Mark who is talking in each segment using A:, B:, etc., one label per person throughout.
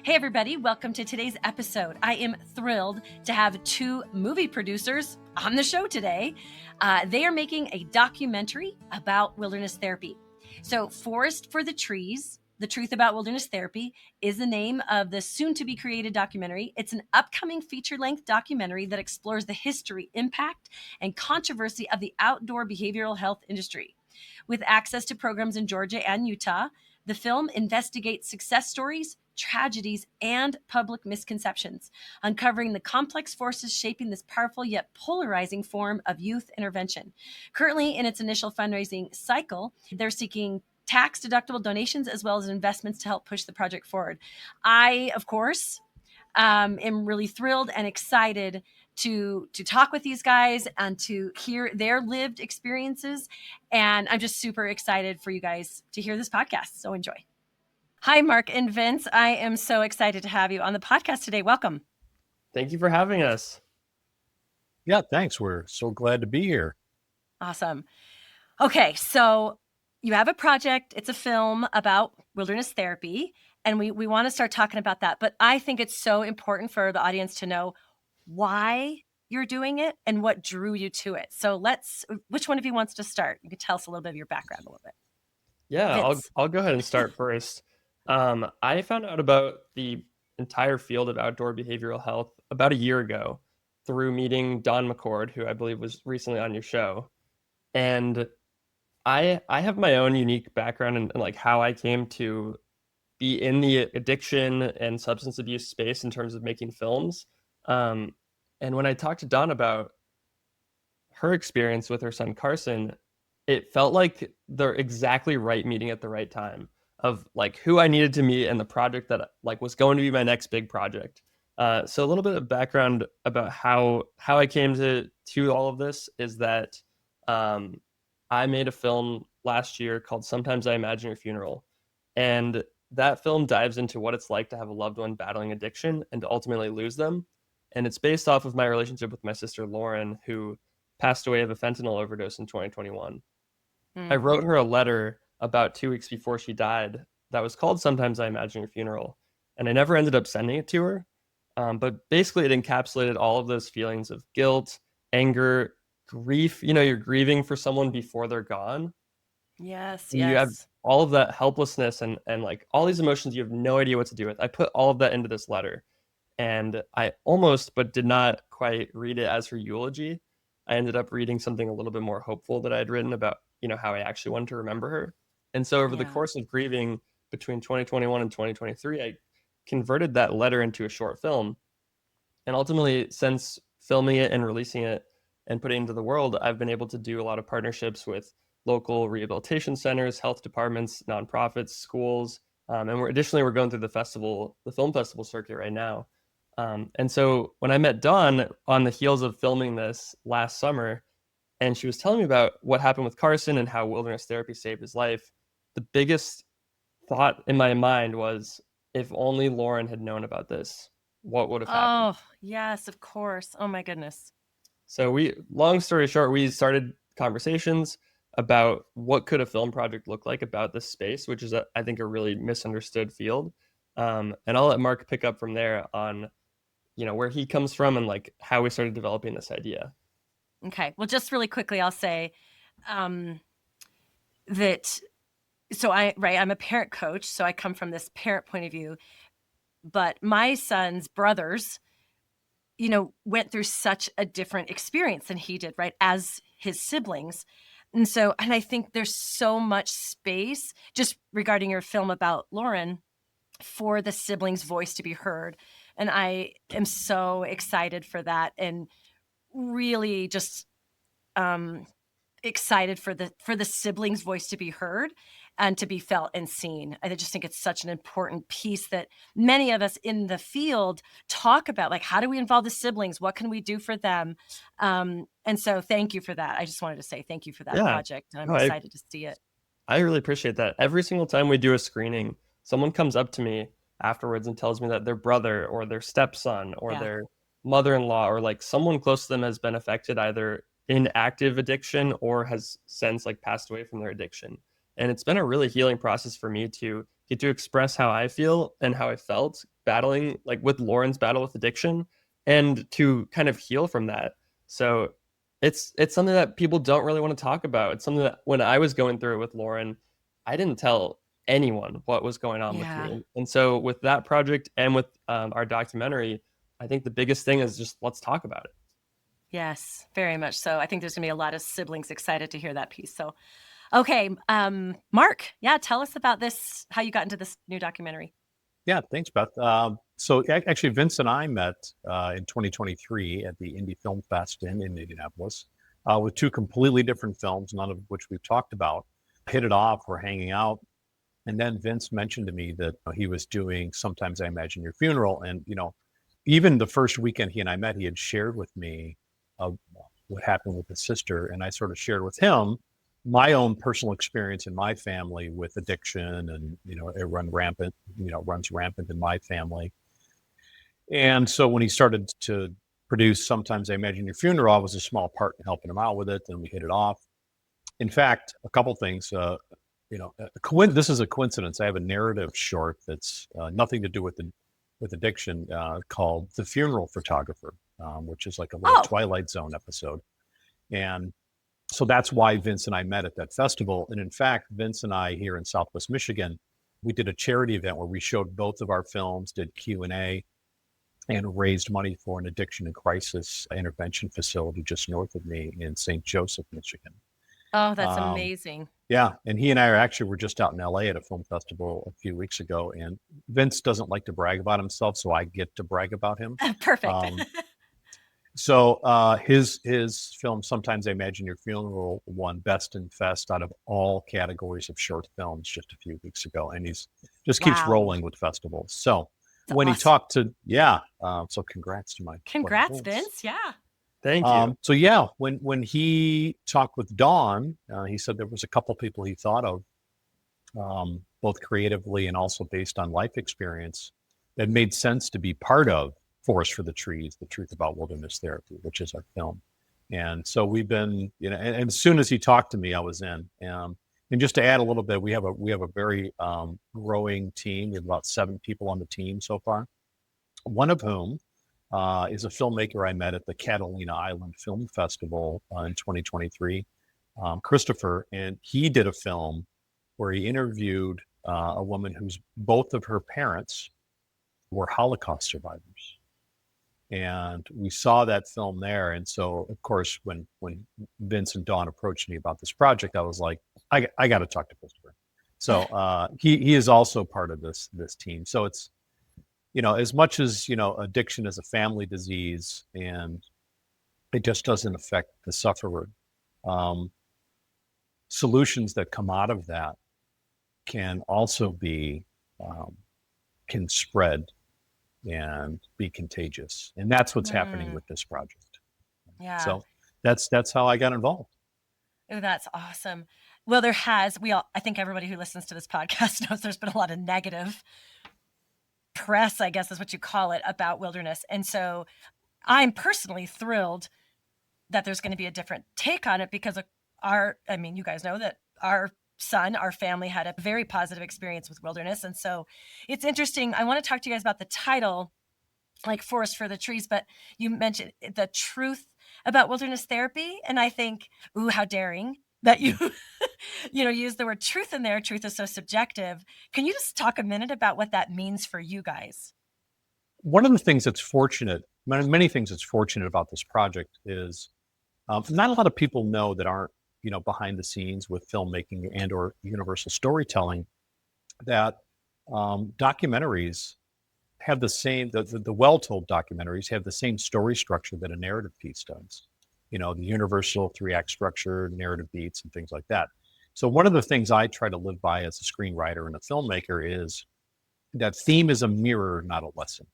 A: Hey, everybody, welcome to today's episode. I am thrilled to have two movie producers on the show today. They are making a documentary about wilderness therapy. So, Forest for the Trees, The Truth About Wilderness Therapy, is the name of the soon to be created documentary. It's an upcoming feature length documentary that explores the history, impact, and controversy of the outdoor behavioral health industry. With access to programs in Georgia and Utah, the film investigates success stories, tragedies, and public misconceptions, uncovering the complex forces shaping this powerful yet polarizing form of youth intervention. Currently, in its initial fundraising cycle, they're seeking tax-deductible donations as well as investments to help push the project forward. I, of course, am really thrilled and excited to talk with these guys and to hear their lived experiences. And I'm just super excited for you guys to hear this podcast. So enjoy. Hi, Mark and Vince. I am so excited to have you on the podcast today. Welcome.
B: Thank you for having us.
C: Yeah, thanks. We're so glad to be here.
A: Awesome. Okay, so you have a project. It's a film about wilderness therapy, and we want to start talking about that. But I think it's so important for the audience to know why you're doing it and what drew you to it. So which one of you wants to start? You could tell us a little bit of your background a little bit.
B: Yeah,
A: Vince.
B: I'll go ahead and start first. I found out about the entire field of outdoor behavioral health about a year ago through meeting Don McCord, who I believe was recently on your show. And I have my own unique background in like how I came to be in the addiction and substance abuse space in terms of making films. And when I talked to Don about her experience with her son Carson, it felt like the exactly right meeting at the right time of like who I needed to meet and the project that like was going to be my next big project. So a little bit of background about how I came to all of this is that I made a film last year called Sometimes I Imagine Your Funeral, and that film dives into what it's like to have a loved one battling addiction and to ultimately lose them. And it's based off of my relationship with my sister Lauren, who passed away of a fentanyl overdose in 2021. I wrote her a letter about 2 weeks before she died that was called Sometimes I Imagine Your Funeral. And I never ended up sending it to her. But basically, it encapsulated all of those feelings of guilt, anger, grief. You know, you're grieving for someone before they're gone.
A: Yes,
B: And you have
A: yes.
B: all of that helplessness and like all these emotions you have no idea what to do with. I put all of that into this letter. And I almost, but did not quite read it as her eulogy. I ended up reading something a little bit more hopeful that I had written about, you know, how I actually wanted to remember her. And so over the
A: Yeah.
B: course of grieving between 2021 and 2023, I converted that letter into a short film. And ultimately, since filming it and releasing it and putting it into the world, I've been able to do a lot of partnerships with local rehabilitation centers, health departments, nonprofits, schools. And we're going through the film festival circuit right now. And so when I met Dawn on the heels of filming this last summer, and she was telling me about what happened with Carson and how wilderness therapy saved his life, the biggest thought in my mind was, if only Lauren had known about this, what would have happened?
A: Oh, yes, of course. Oh my goodness.
B: So long story short, we started conversations about what could a film project look like about this space, which is, I think, a really misunderstood field. And I'll let Mark pick up from there on, you know, where he comes from and like how we started developing this idea.
A: Okay. Well, just really quickly, I'll say that I'm a parent coach, so I come from this parent point of view. But my son's brothers, you know, went through such a different experience than he did, right, as his siblings. And I think there's so much space just regarding your film about Lauren for the siblings' voice to be heard. And I am so excited for that and really just excited for the siblings' voice to be heard and to be felt and seen. I just think it's such an important piece that many of us in the field talk about, like, how do we involve the siblings? What can we do for them? And so thank you for that. I just wanted to say thank you for that project. And I'm excited to see it.
B: I really appreciate that. Every single time we do a screening, someone comes up to me afterwards and tells me that their brother or their stepson or their mother-in-law or like someone close to them has been affected either in active addiction or has since like passed away from their addiction. And it's been a really healing process for me to get to express how I feel and how I felt battling, like with Lauren's battle with addiction, and to kind of heal from that. So it's something that people don't really want to talk about. It's something that when I was going through it with Lauren, I didn't tell anyone what was going on with
A: Yeah.
B: me. And so with that project and with our documentary, I think the biggest thing is just let's talk about it.
A: Yes, very much so. I think there's gonna be a lot of siblings excited to hear that piece. So, okay, Mark, yeah, tell us about this, how you got into this new documentary.
C: Yeah, thanks, Beth. Actually, Vince and I met in 2023 at the Indie Film Fest in Indianapolis with two completely different films, none of which we've talked about. Hit it off, we're hanging out. And then Vince mentioned to me that he was doing Sometimes I Imagine Your Funeral. And, even the first weekend he and I met, he had shared with me what happened with his sister. And I sort of shared with him my own personal experience in my family with addiction, and it runs rampant in my family. And so when he started to produce Sometimes I Imagine Your Funeral, I was a small part in helping him out with it, and we hit it off. In fact, a couple things. This is a coincidence. I have a narrative short that's nothing to do with addiction, called The Funeral Photographer, which is like a little Twilight Zone episode. And so that's why Vince and I met at that festival. And in fact, Vince and I here in Southwest Michigan, we did a charity event where we showed both of our films, did Q&A, and raised money for an addiction and crisis intervention facility just north of me in St. Joseph, Michigan.
A: Oh, that's amazing.
C: Yeah, and he and I were just out in LA at a film festival a few weeks ago, and Vince doesn't like to brag about himself, so I get to brag about him.
A: Perfect.
C: So his film, Sometimes I Imagine Your Funeral, won Best in Fest out of all categories of short films just a few weeks ago, and he's just keeps rolling with festivals. So
A: That's
C: when
A: awesome.
C: he talked to, so congrats to my
A: Congrats, Vince. Yeah.
B: Thank you.
C: So yeah, when he talked with Dawn, he said there was a couple people he thought of, both creatively and also based on life experience, that made sense to be part of Forest for the Trees, The Truth About Wilderness Therapy, which is our film. And so we've been, and as soon as he talked to me, I was in. And just to add a little bit, we have a very growing team. We have about 7 people on the team so far. One of whom is a filmmaker I met at the Catalina Island Film Festival in 2023, Christopher, and he did a film where he interviewed a woman whose both of her parents were Holocaust survivors. And we saw that film there. And so, of course, when Vince and Dawn approached me about this project, I was like, I got to talk to Christopher. So he is also part of this team. So it's, as much as, addiction is a family disease and it just doesn't affect the sufferer, solutions that come out of that can also be, can spread and be contagious. And that's what's happening with this project.
A: Yeah.
C: So that's how I got involved.
A: Oh, that's awesome. Well, I think everybody who listens to this podcast knows there's been a lot of negative press, I guess is what you call it, about wilderness. And so I'm personally thrilled that there's going to be a different take on it because you guys know that our family had a very positive experience with wilderness. And so it's interesting. I want to talk to you guys about the title, like Forest for the Trees, but you mentioned the truth about wilderness therapy. And I think, ooh, how daring that you, use the word truth in there. Truth is so subjective. Can you just talk a minute about what that means for you guys?
C: One of the things that's fortunate, many things that's fortunate about this project is not a lot of people know that aren't, behind the scenes with filmmaking and or universal storytelling, that documentaries have the same, the well-told documentaries have the same story structure that a narrative piece does. The universal 3-act structure, narrative beats, and things like that. So one of the things I try to live by as a screenwriter and a filmmaker is that theme is a mirror, not a lesson.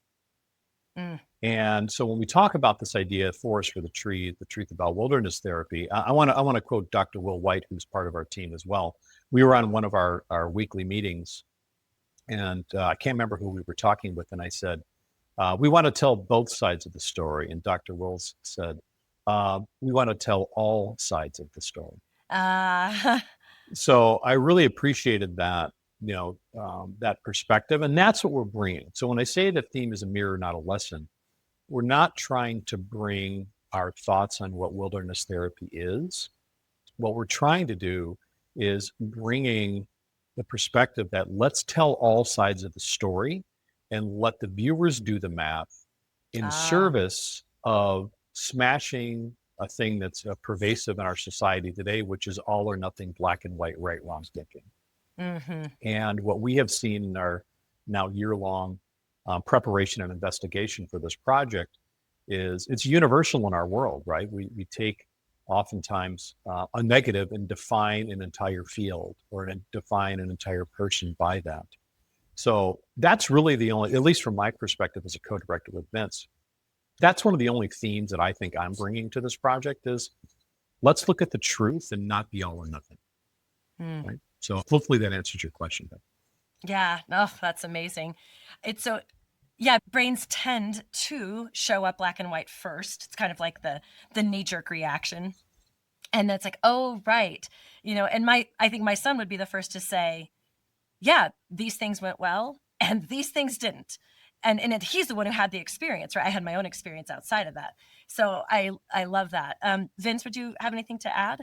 C: And so when we talk about this idea, Forest for the Tree, the truth about wilderness therapy, I want to quote Dr. Will White, who's part of our team as well. We were on one of our weekly meetings, and I can't remember who we were talking with, and I said, we want to tell both sides of the story. And Dr. Wills said, we want to tell all sides of the story. So I really appreciated that that perspective, and that's what we're bringing. So when I say the theme is a mirror, not a lesson, we're not trying to bring our thoughts on what wilderness therapy is. What we're trying to do is bringing the perspective that let's tell all sides of the story and let the viewers do the math in service of smashing a thing that's pervasive in our society today, which is all or nothing, black and white, right, wrong thinking.
A: Mm-hmm.
C: And what we have seen in our now year-long preparation and investigation for this project is it's universal in our world, right? We take oftentimes a negative and define an entire field or define an entire person by that. So that's really the only, at least from my perspective as a co-director with Vince, that's one of the only themes that I think I'm bringing to this project is let's look at the truth and not be all or nothing. Right? So hopefully that answers your question, Ben.
A: Yeah, oh, that's amazing. It's so, yeah, brains tend to show up black and white first. It's kind of like the knee-jerk reaction. And it's like, oh, right. And I think my son would be the first to say, yeah, these things went well and these things didn't. And he's the one who had the experience, right? I had my own experience outside of that. So I love that. Vince, would you have anything to add?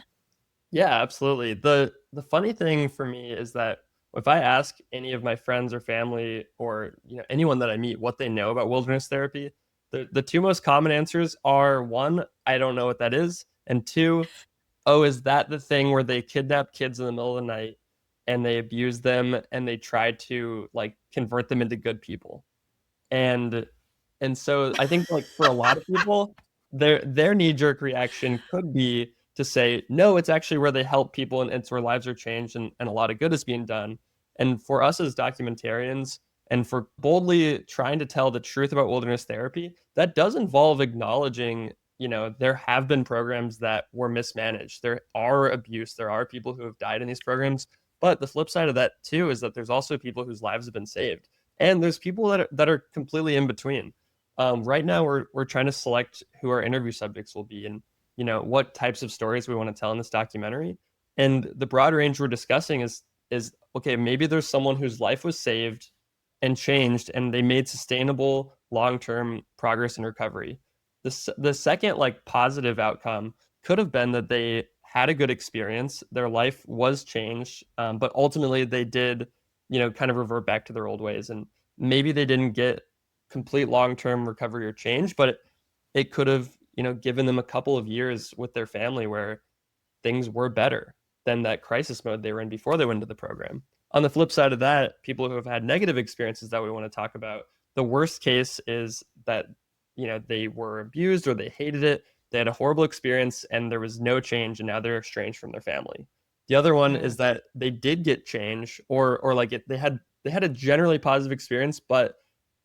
B: Yeah, absolutely. The funny thing for me is that if I ask any of my friends or family or anyone that I meet what they know about wilderness therapy, the two most common answers are one, I don't know what that is, and two, oh, is that the thing where they kidnap kids in the middle of the night and they abuse them and they try to like convert them into good people? And so I think like for a lot of people, their knee-jerk reaction could be to say, no, it's actually where they help people and it's where lives are changed and a lot of good is being done. And for us as documentarians and for boldly trying to tell the truth about wilderness therapy, that does involve acknowledging, there have been programs that were mismanaged. There are abuse. There are people who have died in these programs. But the flip side of that too is that there's also people whose lives have been saved. And there's people that are completely in between. Right now, we're trying to select who our interview subjects will be and what types of stories we want to tell in this documentary. And the broad range we're discussing is okay, maybe there's someone whose life was saved and changed, and they made sustainable long-term progress and recovery. The second like positive outcome could have been that they had a good experience, their life was changed, but ultimately they did kind of revert back to their old ways. And maybe they didn't get complete long-term recovery or change, but it could have, given them a couple of years with their family where things were better than that crisis mode they were in before they went into the program. On the flip side of that, people who have had negative experiences that we want to talk about, the worst case is that, they were abused or they hated it. They had a horrible experience and there was no change and now they're estranged from their family. The other one is that they did get change or like they had a generally positive experience, but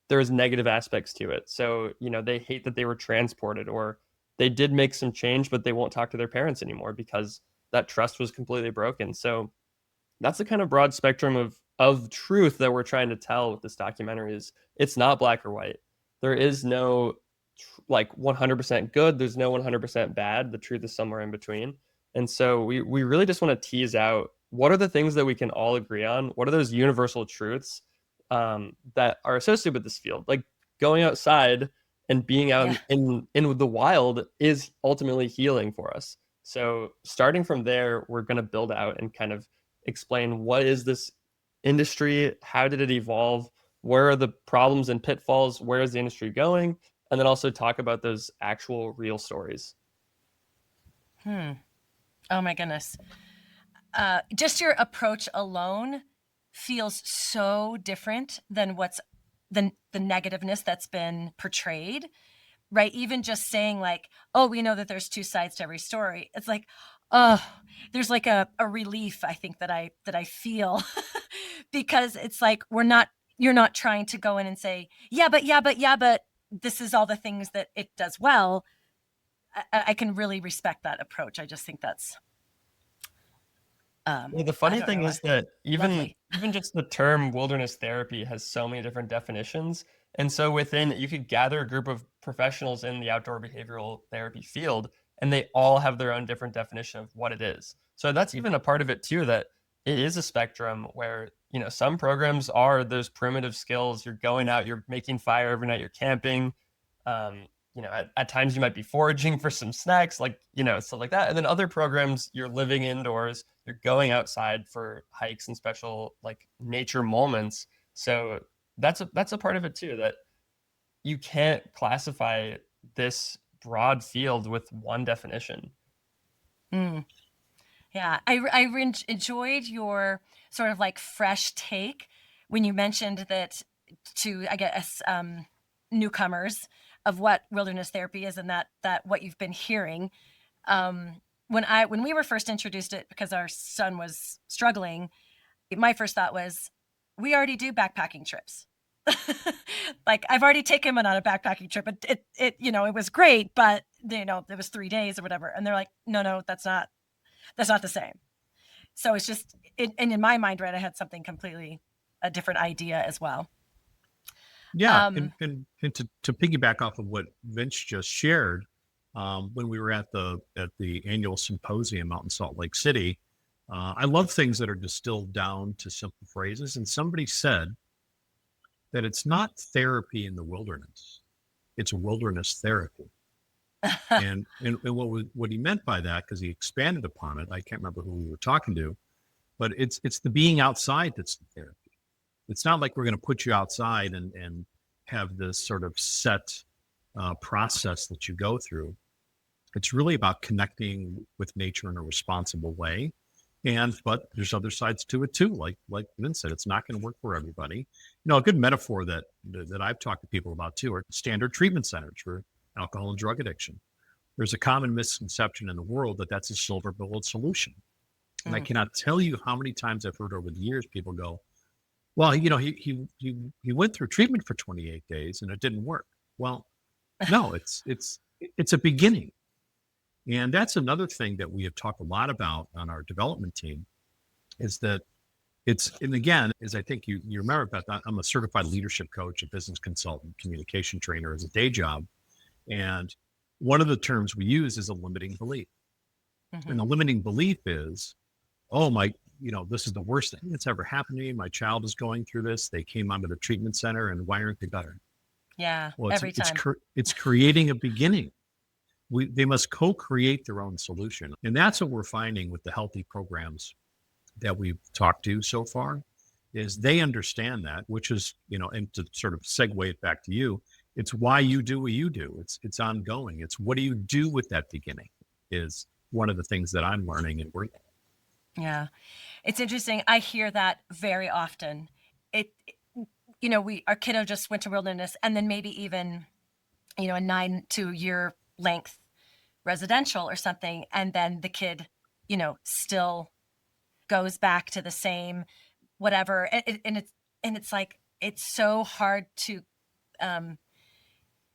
B: there was negative aspects to it. So, they hate that they were transported or they did make some change, but they won't talk to their parents anymore because that trust was completely broken. So that's the kind of broad spectrum of truth that we're trying to tell with this documentary is it's not black or white. There is no like 100% good. There's no 100% bad. The truth is somewhere in between. And so we really just want to tease out what are the things that we can all agree on? What are those universal truths that are associated with this field? Like going outside and being out in the wild is ultimately healing for us. So starting from there, we're going to build out and kind of explain what is this industry? How did it evolve? Where are the problems and pitfalls? Where is the industry going? And then also talk about those actual real stories.
A: Oh my goodness. Just your approach alone feels so different than what's the negativeness that's been portrayed, right? Even just saying like, oh, we know that there's two sides to every story. It's like, oh, there's like a relief, I think that I feel because it's like you're not trying to go in and say, yeah, but this is all the things that it does well. I can really respect that approach. I just think that's
B: well, the funny thing is that even just the term wilderness therapy has so many different definitions. And so within, you could gather a group of professionals in the outdoor behavioral therapy field, and they all have their own different definition of what it is. So that's even a part of it too, that it is a spectrum where, some programs are those primitive skills. You're going out, you're making fire every night, you're camping. At times you might be foraging for some snacks, stuff like that. And then other programs, you're living indoors, you're going outside for hikes and special like nature moments. So that's a part of it too, that you can't classify this broad field with one definition.
A: Mm. Yeah, I enjoyed your sort of like fresh take when you mentioned that to, I guess, newcomers of what wilderness therapy is, and that what you've been hearing. When we were first introduced it, because our son was struggling, my first thought was, we already do backpacking trips. Like, I've already taken him on a backpacking trip. It was great, but it was 3 days or whatever. And they're like, no, that's not the same. So it's just, and in my mind, right, I had something completely a different idea as well.
C: Yeah, and to piggyback off of what Vince just shared, when we were at the annual symposium out in Salt Lake City, I love things that are distilled down to simple phrases. And somebody said that it's not therapy in the wilderness; it's wilderness therapy. and what he meant by that, because he expanded upon it, I can't remember who we were talking to, but it's the being outside that's the therapy. It's not like we're going to put you outside and have this sort of set process that you go through. It's really about connecting with nature in a responsible way. But there's other sides to it too. Like Vince said, it's not going to work for everybody. A good metaphor that I've talked to people about too are standard treatment centers for alcohol and drug addiction. There's a common misconception in the world that that's a silver bullet solution. And I cannot tell you how many times I've heard over the years people go, well, he went through treatment for 28 days and it didn't work. Well, no, it's a beginning. And that's another thing that we have talked a lot about on our development team, is that and again, as I think you remember, Beth, I'm a certified leadership coach, a business consultant, communication trainer as a day job. And one of the terms we use is a limiting belief. Mm-hmm. And the limiting belief is, this is the worst thing that's ever happened to me. My child is going through this. They came out of the treatment center, and why aren't they better?
A: Yeah,
C: well,
A: every time.
C: It's creating a beginning. They must co-create their own solution. And that's what we're finding with the healthy programs that we've talked to so far, is they understand that, which is, and to sort of segue it back to you, it's why you do what you do. It's ongoing. It's what do you do with that beginning is one of the things that I'm learning and working.
A: Yeah. It's interesting. I hear that very often. Our kiddo just went to wilderness, and then maybe even, a 9-year length residential or something. And then the kid, still goes back to the same, whatever. And it's like, it's so hard to,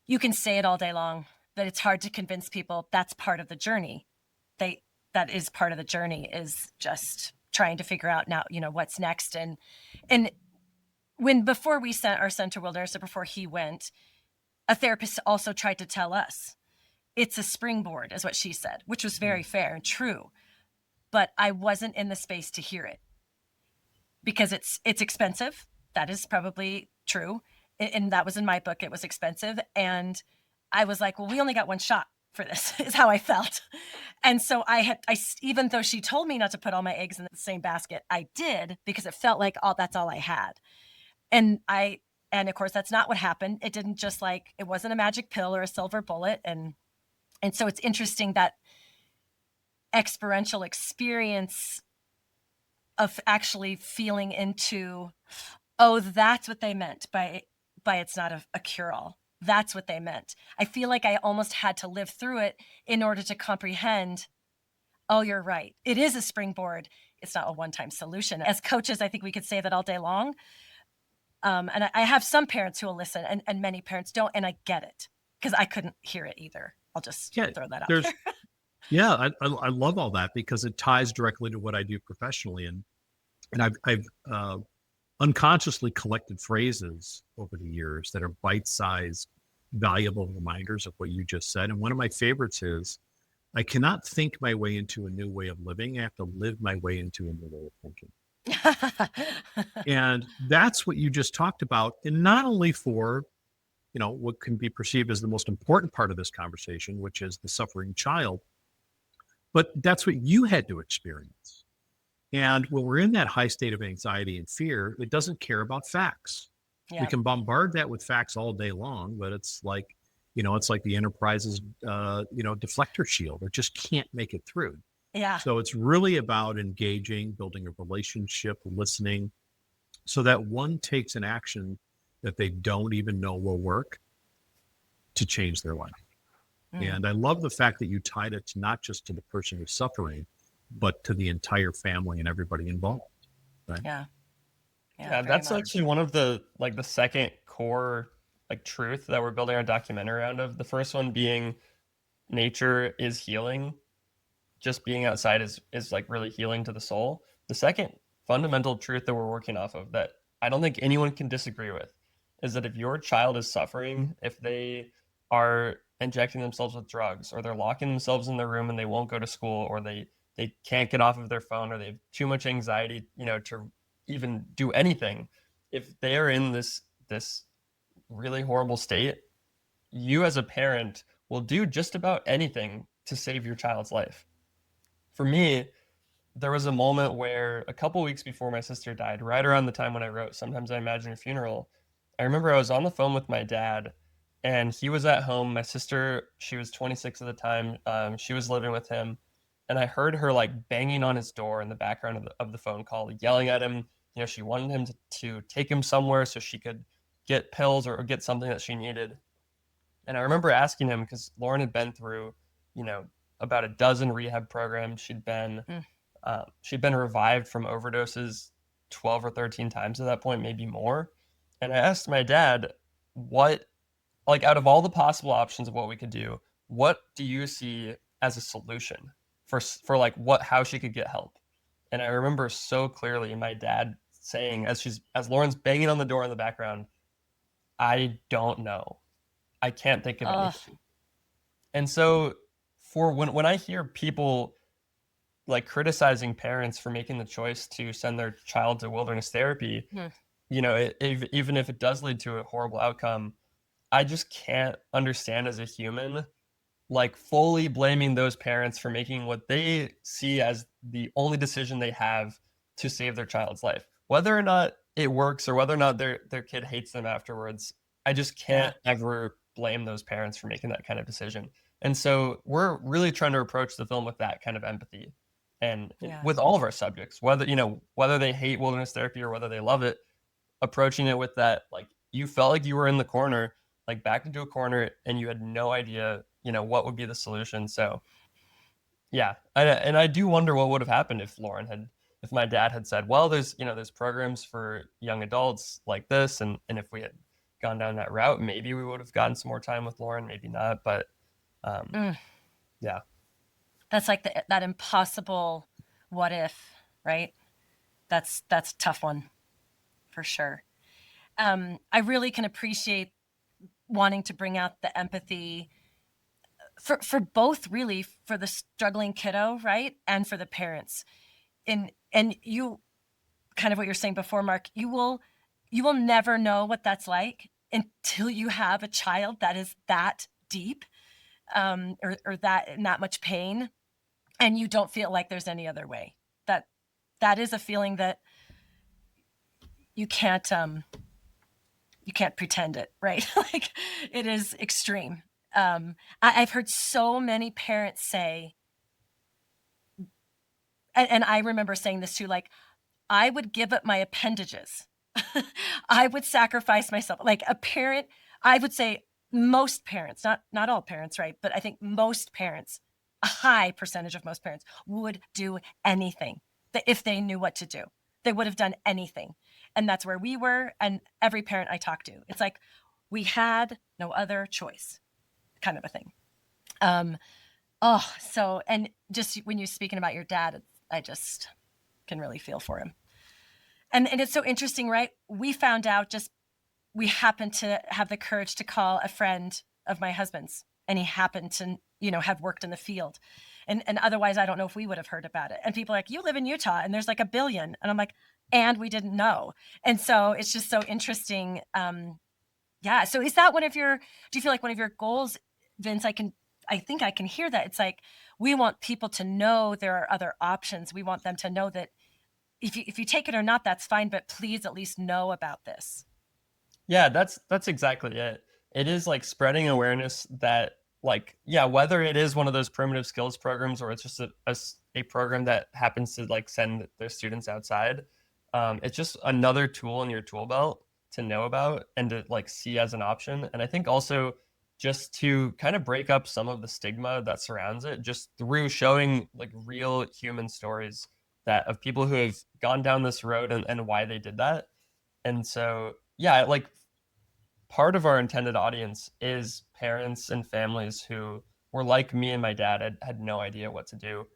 A: you can say it all day long, but it's hard to convince people that's part of the journey. That is part of the journey, is just trying to figure out now, what's next. And before we sent our son to wilderness, or before he went, a therapist also tried to tell us it's a springboard, is what she said, which was very fair and true. But I wasn't in the space to hear it because it's expensive. That is probably true. And that was in my book. It was expensive. And I was like, well, we only got one shot for this, is how I felt. And so I even though she told me not to put all my eggs in the same basket, I did, because it felt like that's all I had. And of course, that's not what happened. It didn't just it wasn't a magic pill or a silver bullet. And so it's interesting that experiential experience of actually feeling into, that's what they meant by it's not a cure-all. That's what they meant. I feel like I almost had to live through it in order to comprehend, you're right. It is a springboard. It's not a one-time solution. As coaches, I think we could say that all day long. And I have some parents who will listen, and many parents don't, and I get it, because I couldn't hear it either. I'll just throw that out there.
C: Yeah, I love all that, because it ties directly to what I do professionally. And I've unconsciously collected phrases over the years that are bite-sized, valuable reminders of what you just said. And one of my favorites is, I cannot think my way into a new way of living. I have to live my way into a new way of thinking. And that's what you just talked about. And not only for, what can be perceived as the most important part of this conversation, which is the suffering child, but that's what you had to experience. And when we're in that high state of anxiety and fear, it doesn't care about facts. We
A: Yeah.
C: can bombard that with facts all day long, but it's like, it's like the Enterprise's, deflector shield. It just can't make it through.
A: Yeah.
C: So it's really about engaging, building a relationship, listening, so that one takes an action that they don't even know will work to change their life. And I love the fact that you tied it to not just to the person who's suffering, but to the entire family and everybody involved. Right?
A: Yeah.
B: Yeah, that's actually one of the second core truth that we're building our documentary around of. The first one being nature is healing. Just being outside is like really healing to the soul. The second fundamental truth that we're working off of that I don't think anyone can disagree with is that if your child is suffering, if they are injecting themselves with drugs, or they're locking themselves in their room and they won't go to school, or they can't get off of their phone, or they have too much anxiety, to even do anything, if they are in this really horrible state, you as a parent will do just about anything to save your child's life. For me, there was a moment where a couple weeks before my sister died, right around the time when I wrote Sometimes I Imagine a Funeral, I remember I was on the phone with my dad, and he was at home. My sister, she was 26 at the time. She was living with him, and I heard her banging on his door in the background of the phone call, yelling at him. She wanted him to take him somewhere so she could get pills or get something that she needed. And I remember asking him, because Lauren had been through, about a dozen rehab programs. She'd been revived from overdoses 12 or 13 times at that point, maybe more. And I asked my dad, what, out of all the possible options of what we could do, what do you see as a solution for how she could get help? And I remember so clearly my dad saying, as Lauren's banging on the door in the background, I don't know. I can't think of anything. And so for when I hear people criticizing parents for making the choice to send their child to wilderness therapy, even if it does lead to a horrible outcome, I just can't understand as a human, fully blaming those parents for making what they see as the only decision they have to save their child's life. Whether or not it works or whether or not their kid hates them afterwards, I just can't ever blame those parents for making that kind of decision. And so we're really trying to approach the film with that kind of empathy. And with all of our subjects, whether they hate wilderness therapy or whether they love it, approaching it with that, you felt like you were in the corner, backed into a corner, and you had no idea, what would be the solution. So yeah. And I do wonder what would have happened if my dad had said, well, there's programs for young adults like this. And if we had gone down that route, maybe we would have gotten some more time with Lauren, maybe not. But yeah.
A: That's that impossible what if, right? That's a tough one for sure. I really can appreciate wanting to bring out the empathy for both, really, for the struggling kiddo, right? And for the parents. And you, kind of what you're saying before, Mark, you will never know what that's like until you have a child that is that deep, or that much pain, and you don't feel like there's any other way. That is a feeling that you can't pretend it, right? It is extreme. I've heard so many parents say, and I remember saying this too, I would give up my appendages. I would sacrifice myself. A parent, I would say most parents, not all parents, right? But I think most parents, a high percentage of most parents, would do anything if they knew what to do. They would have done anything. And that's where we were. And every parent I talked to, it's like we had no other choice, kind of a thing. And just when you're speaking about your dad, I just can really feel for him. And it's so interesting, right? We found out we happened to have the courage to call a friend of my husband's, and he happened to, have worked in the field. And otherwise, I don't know if we would have heard about it. And people are like, you live in Utah and there's 1 billion. And I'm like, and we didn't know. And so it's just so interesting. Yeah. So is that do you feel like one of your goals, Vince? I think I can hear that. It's like, we want people to know there are other options. We want them to know that if you take it or not, that's fine, but please at least know about this.
B: Yeah, that's exactly it. It is like spreading awareness that, like, yeah, whether it is one of those primitive skills programs or it's just a program that happens to like send their students outside, it's just another tool in your tool belt to know about and to like see as an option. And I think also just to kind of break up some of the stigma that surrounds it, just through showing like real human stories that of people who have gone down this road and why they did that. And so, yeah, like part of our intended audience is parents and families who were like me and my dad, had no idea what to do.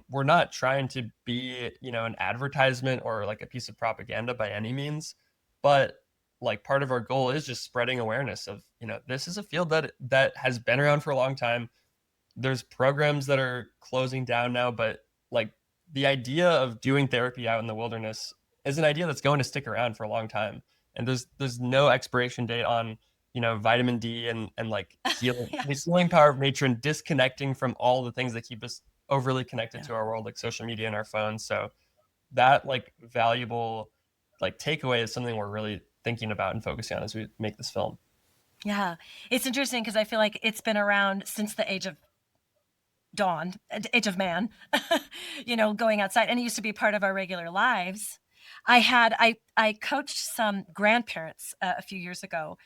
B: We're not trying to be, an advertisement or like a piece of propaganda by any means, but like part of our goal is just spreading awareness of, this is a field that has been around for a long time. There's programs that are closing down now, but like the idea of doing therapy out in the wilderness is an idea that's going to stick around for a long time. And there's no expiration date on, vitamin D and like healing,
A: Yeah.
B: the healing power of nature and disconnecting from all the things that keep us overly connected
A: Yeah.
B: to our world, like social media and our phones. So that like valuable like takeaway is something we're really thinking about and focusing on as we make this film.
A: Yeah. It's interesting because I feel like it's been around since the age of man, going outside, and it used to be part of our regular lives. I coached some grandparents a few years ago,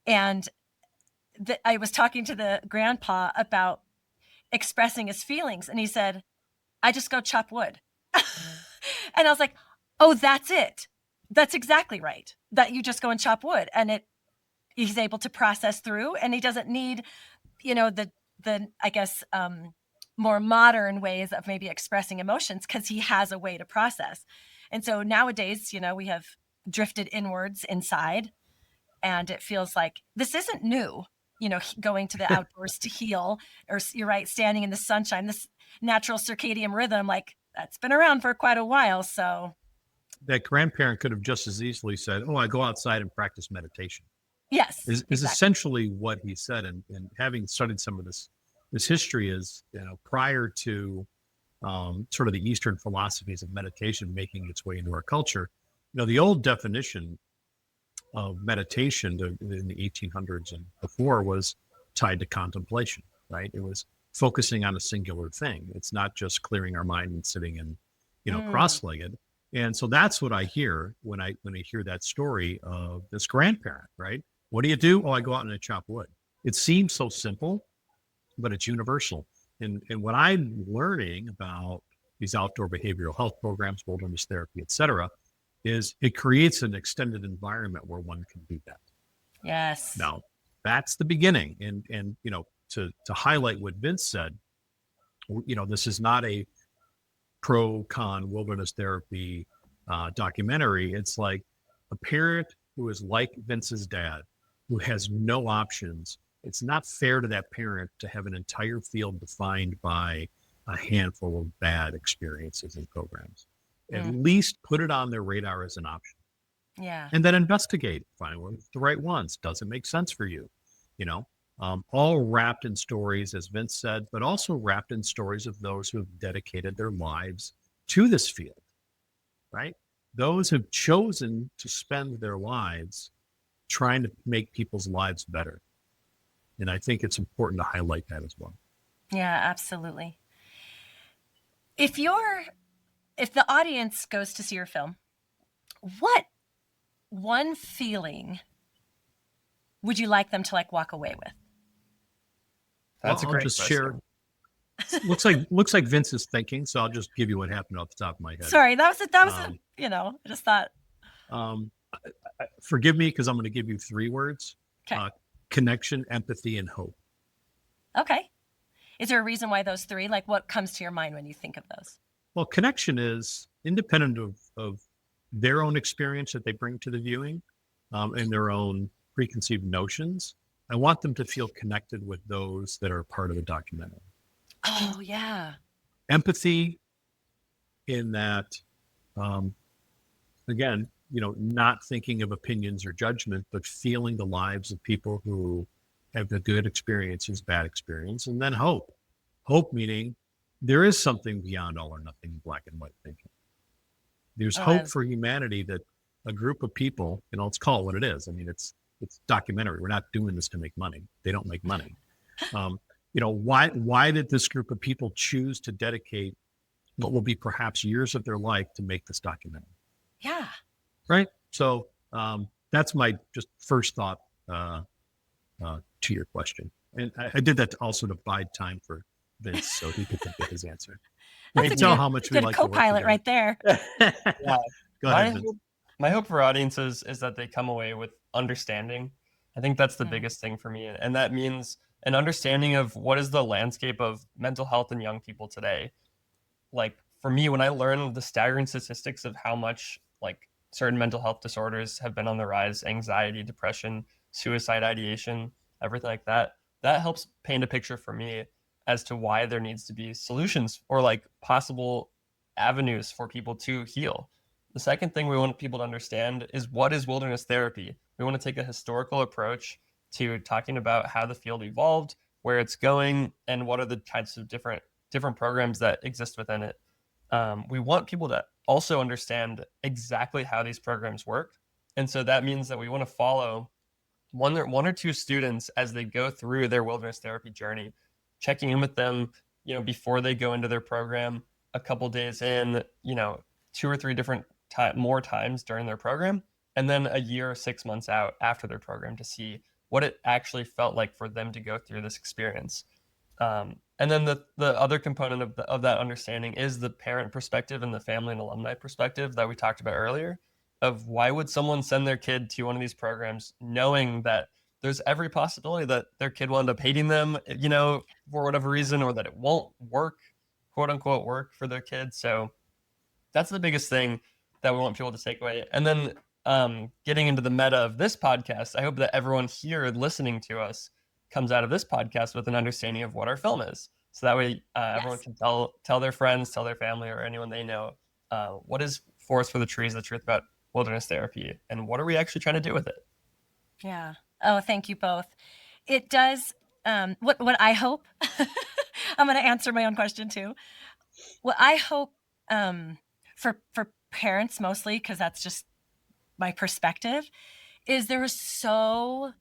A: and I was talking to the grandpa about expressing his feelings, and he said, "I just go chop wood." And I was like, "Oh, that's it. That's exactly right. That you just go and chop wood, and he's able to process through, and he doesn't need, the I guess more modern ways of maybe expressing emotions because he has a way to process." And so nowadays, we have drifted inwards inside, and it feels like this isn't new. Going to the outdoors to heal, or you're right, standing in the sunshine, this natural circadian rhythm, like that's been around for quite a while. So
C: That grandparent could have just as easily said, "Oh, I go outside and practice meditation."
A: yes,
C: Is
A: exactly.
C: essentially what he said. And having studied some of this history is, prior to sort of the Eastern philosophies of meditation making its way into our culture, the old definition of meditation in the 1800s and before was tied to contemplation, right? It was focusing on a singular thing. It's not just clearing our mind and sitting and, cross-legged. And so that's what I hear when I hear that story of this grandparent, right? What do you do? Oh, I go out and I chop wood. It seems so simple, but it's universal. And what I'm learning about these outdoor behavioral health programs, wilderness therapy, et cetera, is it creates an extended environment where one can do that.
A: Yes.
C: Now, that's the beginning. And to highlight what Vince said, this is not a pro-con wilderness therapy documentary. It's like a parent who is like Vince's dad, who has no options. It's not fair to that parent to have an entire field defined by a handful of bad experiences and programs. At least put it on their radar as an option.
A: Yeah.
C: And then investigate, find the right ones. Does it make sense for you? All wrapped in stories, as Vince said, but also wrapped in stories of those who have dedicated their lives to this field, right? Those who've chosen to spend their lives trying to make people's lives better. And I think it's important to highlight that as well.
A: Yeah, absolutely. If the audience goes to see your film, what one feeling would you like them to like walk away with?
B: That's a great
C: just
B: question.
C: Share. Looks like Vince is thinking, so I'll just give you what happened off the top of my head.
A: Sorry, that was I just thought.
C: Forgive me because I'm going to give you 3 words:
A: Okay.
C: Connection, empathy, and hope.
A: Okay. Is there a reason why those 3? Like, what comes to your mind when you think of those?
C: Well, connection is independent of their own experience that they bring to the viewing, and their own preconceived notions. I want them to feel connected with those that are part of the documentary.
A: Oh, yeah.
C: Empathy in that again, not thinking of opinions or judgment, but feeling the lives of people who have the good experiences, bad experience, and then hope. Hope meaning there is something beyond all or nothing black and white thinking. There's hope for humanity that a group of people, let's call it what it is. I mean, it's documentary. We're not doing this to make money. They don't make money. Why did this group of people choose to dedicate what will be perhaps years of their life to make this documentary?
A: Yeah.
C: Right. So that's my just first thought to your question. And I did that also to bide time for Vince so he could think of his answer.
A: That's
C: tell how much we
A: good
C: like
A: co-pilot right there.
B: Yeah.
C: Go ahead,
B: my hope for audiences is that they come away with understanding. I think that's the biggest thing for me. And that means an understanding of what is the landscape of mental health in young people today. Like for me, when I learned the staggering statistics of how much like certain mental health disorders have been on the rise, anxiety, depression, suicide ideation, everything like that, that helps paint a picture for me as to why there needs to be solutions or like possible avenues for people to heal. The second thing we want people to understand is what is wilderness therapy. We want to take a historical approach to talking about how the field evolved, where it's going, and what are the types of different programs that exist within it. We want people to also understand exactly how these programs work. And so that means that we want to follow one or two students as they go through their wilderness therapy journey, checking in with them, before they go into their program, a couple days in, 2 or 3 different more times during their program, and then a year or 6 months out after their program to see what it actually felt like for them to go through this experience. And then the other component of that understanding is the parent perspective and the family and alumni perspective that we talked about earlier, of why would someone send their kid to one of these programs knowing that there's every possibility that their kid will end up hating them, for whatever reason, or that it won't work, quote unquote, work for their kid. So that's the biggest thing that we want people to take away. And then getting into the meta of this podcast, I hope that everyone here listening to us comes out of this podcast with an understanding of what our film is. So that way everyone can tell their friends, tell their family, or anyone they know, what is Forest for the Trees, the truth about wilderness therapy, and what are we actually trying to do with it?
A: Yeah. Oh, thank you both. It does, what I hope, I'm going to answer my own question too. What I hope for parents mostly, because that's just my perspective, is there is so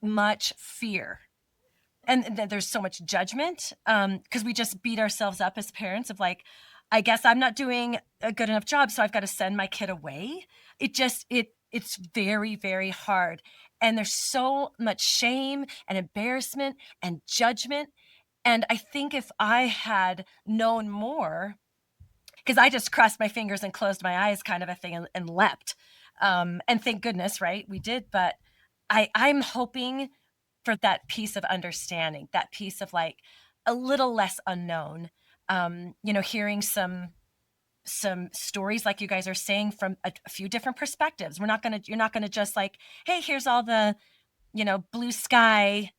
A: much fear and there's so much judgment because we just beat ourselves up as parents of like, I guess I'm not doing a good enough job, so I've got to send my kid away. It's very, very hard. And there's so much shame and embarrassment and judgment. And I think if I had known more, because I just crossed my fingers and closed my eyes kind of a thing and leapt. And thank goodness, right? We did. But I'm hoping for that piece of understanding, that piece of like a little less unknown, hearing some stories like you guys are saying from a few different perspectives. You're not going to just like, hey, here's all the, blue sky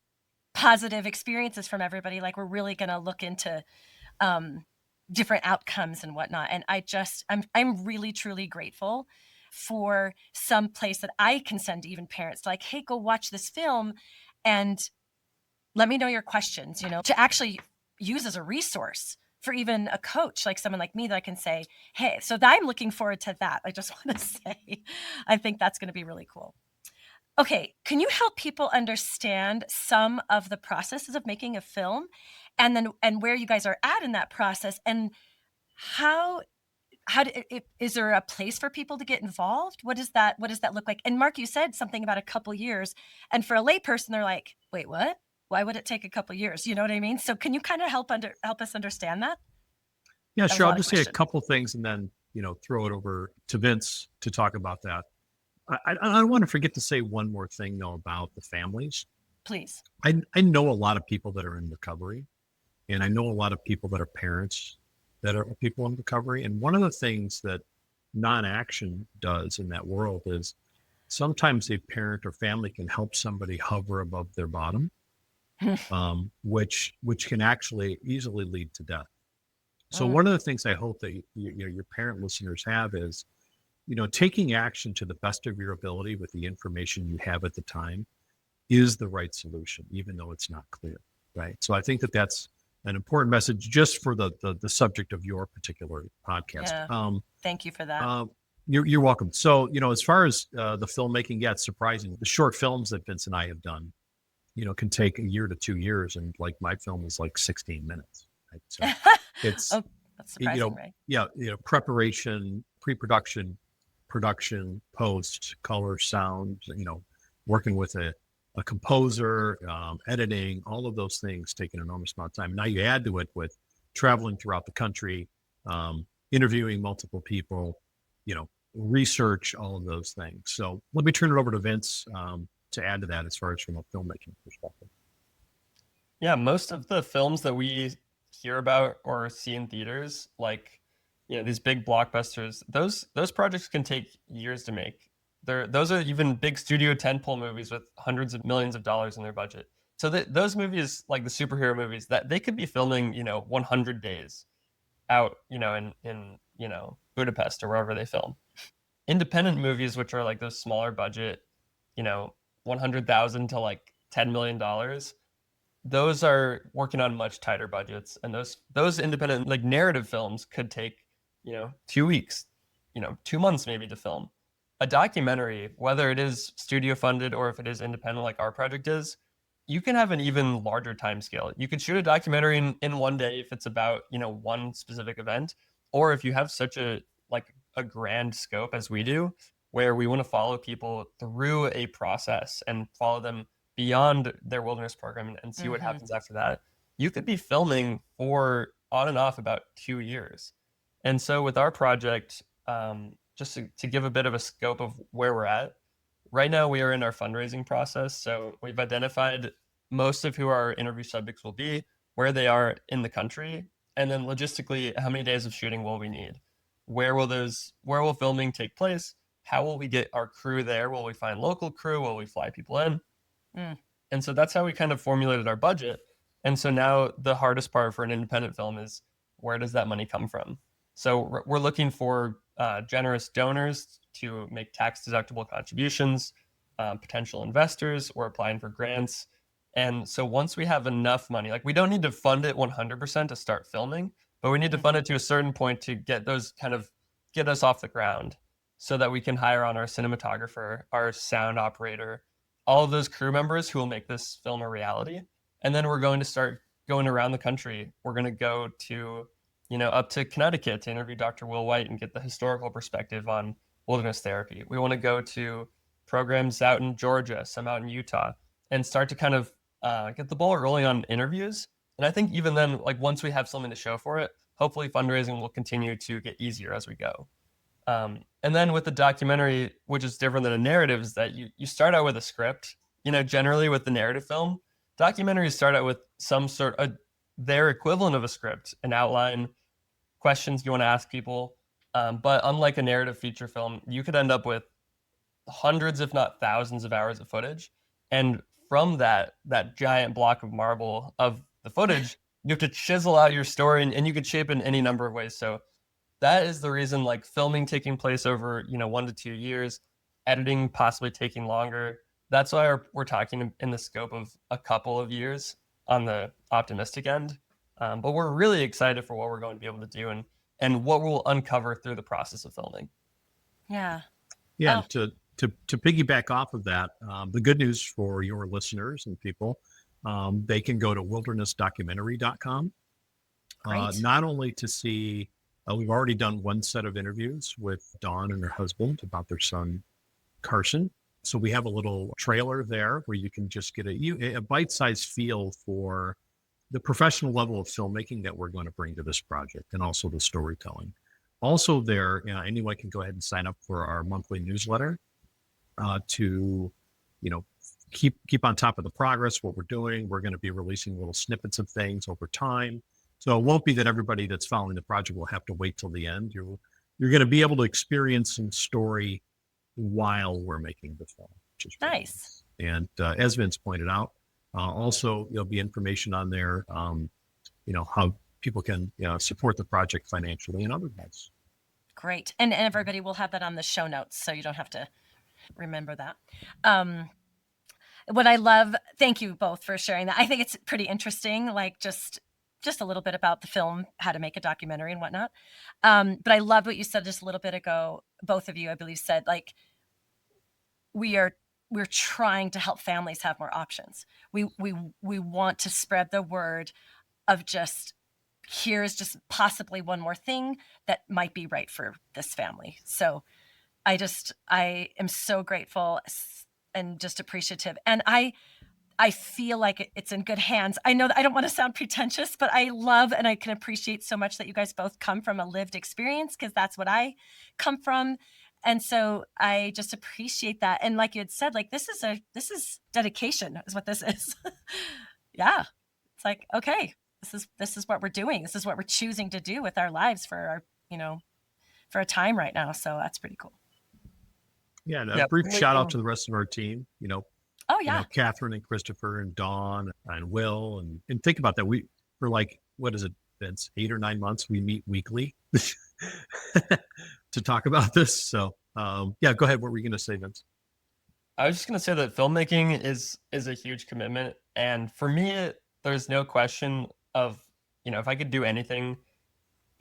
A: positive experiences from everybody. Like we're really going to look into different outcomes and whatnot. And I'm really, truly grateful for some place that I can send even parents to like, hey, go watch this film and let me know your questions, to actually use as a resource for even a coach, like someone like me that I can say, hey, so I'm looking forward to that. I just want to say, I think that's going to be really cool. Okay, can you help people understand some of the processes of making a film and where you guys are at in that process and is there a place for people to get involved? What does that look like? And Mark, you said something about a couple years, and for a layperson, they're like, wait, what? Why would it take a couple years? You know what I mean? So can you kind of help us understand that?
C: Yeah, sure. I'll just say a couple things and then, throw it over to Vince to talk about that. I want to forget to say one more thing though about the families.
A: Please.
C: I know a lot of people that are in recovery, and I know a lot of people that are parents that are people in recovery. And one of the things that non-action does in that world is sometimes a parent or family can help somebody hover above their bottom, which can actually easily lead to death. So one of the things I hope that your parent listeners have is, taking action to the best of your ability with the information you have at the time is the right solution, even though it's not clear, right? So I think that that's an important message just for the subject of your particular podcast.
A: Yeah. Thank you for that.
C: You're welcome. So, as far as the filmmaking, yeah, it's surprising. The short films that Vince and I have done, can take a year to 2 years. And like my film is like 16 minutes. Right? So it's,
A: oh, that's surprising, right?
C: Yeah, preparation, pre-production, production, post, color, sound, working with a composer, editing, all of those things take an enormous amount of time. Now you add to it with traveling throughout the country, interviewing multiple people, research, all of those things. So let me turn it over to Vince to add to that as far as from a filmmaking perspective.
B: Yeah, most of the films that we hear about or see in theaters, like these big blockbusters, those projects can take years to make. Those are even big studio tentpole movies with hundreds of millions of dollars in their budget. So those movies, like the superhero movies, that they could be filming 100 days out in Budapest or wherever they film. Independent movies, which are like those smaller budget, 100,000 to like $10 million, those are working on much tighter budgets. And those independent like narrative films could take 2 weeks, 2 months maybe to film. A documentary, whether it is studio funded or if it is independent like our project is, you can have an even larger time scale. You could shoot a documentary in one day if it's about one specific event, or if you have such a grand scope as we do, where we want to follow people through a process and follow them beyond their wilderness program and see what happens after that. You could be filming for on and off about 2 years. And so with our project, just to give a bit of a scope of where we're at, right now we are in our fundraising process. So we've identified most of who our interview subjects will be, where they are in the country, and then logistically, how many days of shooting will we need? Where will filming take place? How will we get our crew there? Will we find local crew? Will we fly people in? And so that's how we kind of formulated our budget. And so now the hardest part for an independent film is, where does that money come from? So we're looking for generous donors to make tax deductible contributions, potential investors. We're applying for grants. And so once we have enough money, like we don't need to fund it 100% to start filming, but we need to fund it to a certain point to get us off the ground so that we can hire on our cinematographer, our sound operator, all of those crew members who will make this film a reality. And then we're going to start going around the country. We're going to go to, up to Connecticut to interview Dr. Will White and get the historical perspective on wilderness therapy. We want to go to programs out in Georgia, some out in Utah, and start to kind of get the ball rolling on interviews. And I think even then, like once we have something to show for it, hopefully fundraising will continue to get easier as we go. And then with the documentary, which is different than a narrative, is that you start out with a script. Generally with the narrative film, documentaries start out with some sort of their equivalent of a script, an outline, questions you want to ask people. But unlike a narrative feature film, you could end up with hundreds, if not thousands of hours of footage. And from that giant block of marble of the footage, you have to chisel out your story, and you could shape it in any number of ways. So that is the reason, like filming taking place over 1 to 2 years, editing possibly taking longer. That's why we're talking in the scope of a couple of years on the optimistic end. But we're really excited for what we're going to be able to do and what we'll uncover through the process of filming.
A: Yeah.
C: Yeah. Oh. To piggyback off of that, the good news for your listeners and people, they can go to wildernessdocumentary.com. Not only to see, we've already done one set of interviews with Dawn and her husband about their son, Carson. So we have a little trailer there where you can just get a bite-sized feel for the professional level of filmmaking that we're going to bring to this project, and also the storytelling. Also there, anyone can go ahead and sign up for our monthly newsletter to, keep on top of the progress, what we're doing. We're going to be releasing little snippets of things over time. So it won't be that everybody that's following the project will have to wait till the end. You're going to be able to experience some story while we're making the film, which is
A: nice.
C: And as Vince pointed out, also there'll be information on there, how people can support the project financially and otherwise.
A: Great. And everybody will have that on the show notes, so you don't have to remember that. What I love, thank you both for sharing that. I think it's pretty interesting, like just a little bit about the film, how to make a documentary and whatnot. But I love what you said just a little bit ago. Both of you, I believe, said like we're trying to help families have more options. We want to spread the word of just here's just possibly one more thing that might be right for this family. So I am so grateful and just appreciative. And I feel like it's in good hands. I know that I don't want to sound pretentious, but I love and I can appreciate so much that you guys both come from a lived experience, because that's what I come from. And so I just appreciate that. And like you had said, like this is dedication is what this is. Yeah. It's like, okay, this is what we're doing. This is what we're choosing to do with our lives for our, for a time right now. So that's pretty cool.
C: Yeah, and a brief shout out to the rest of our team,
A: Oh yeah.
C: Catherine and Christopher and Dawn and Will. And think about that. We're like, what is it, Vince? 8 or 9 months. We meet weekly to talk about this. So yeah, go ahead. What were you going to say, Vince?
B: I was just going to say that filmmaking is a huge commitment. And for me, there's no question of, if I could do anything,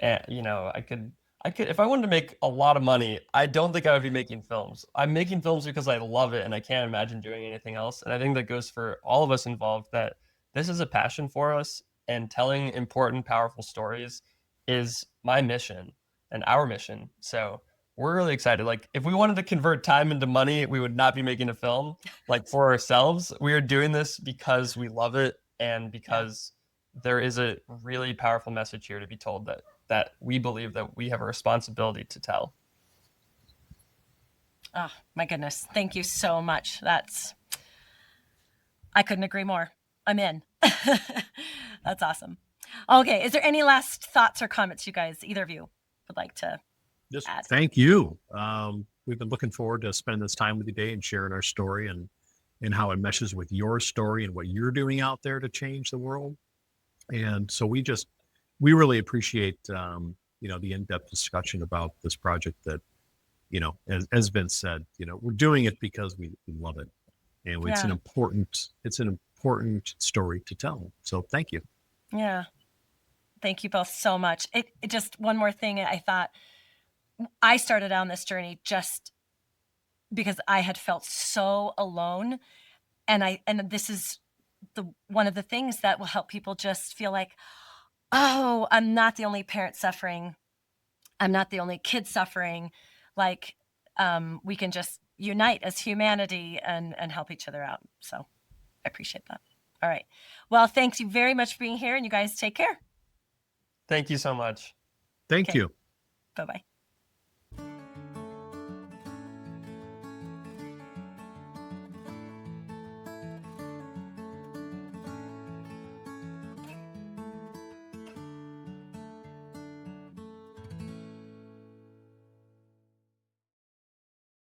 B: I could, if I wanted to make a lot of money, I don't think I would be making films. I'm making films because I love it and I can't imagine doing anything else. And I think that goes for all of us involved, that this is a passion for us, and telling important, powerful stories is my mission and our mission. So we're really excited. Like if we wanted to convert time into money, we would not be making a film like for ourselves. We are doing this because we love it, and because there is a really powerful message here to be told that we believe that we have a responsibility to tell.
A: Oh my goodness. Thank you so much. I couldn't agree more. I'm in. That's awesome. Okay. Is there any last thoughts or comments you guys, either of you, would like to add?
C: Thank you. We've been looking forward to spending this time with you today and sharing our story and how it meshes with your story and what you're doing out there to change the world. And so we really appreciate, the in-depth discussion about this project that, as Vince said, we're doing it because we love it. And it's an important story to tell. So thank you.
A: Yeah. Thank you both so much. It just one more thing. I thought I started on this journey just because I had felt so alone. And this is one of the things that will help people just feel like, oh, I'm not the only parent suffering. I'm not the only kid suffering. Like, we can just unite as humanity and help each other out. So I appreciate that. All right. Well, thanks you very much for being here, and you guys take care.
B: Thank you so much.
C: Thank you.
A: Bye-bye.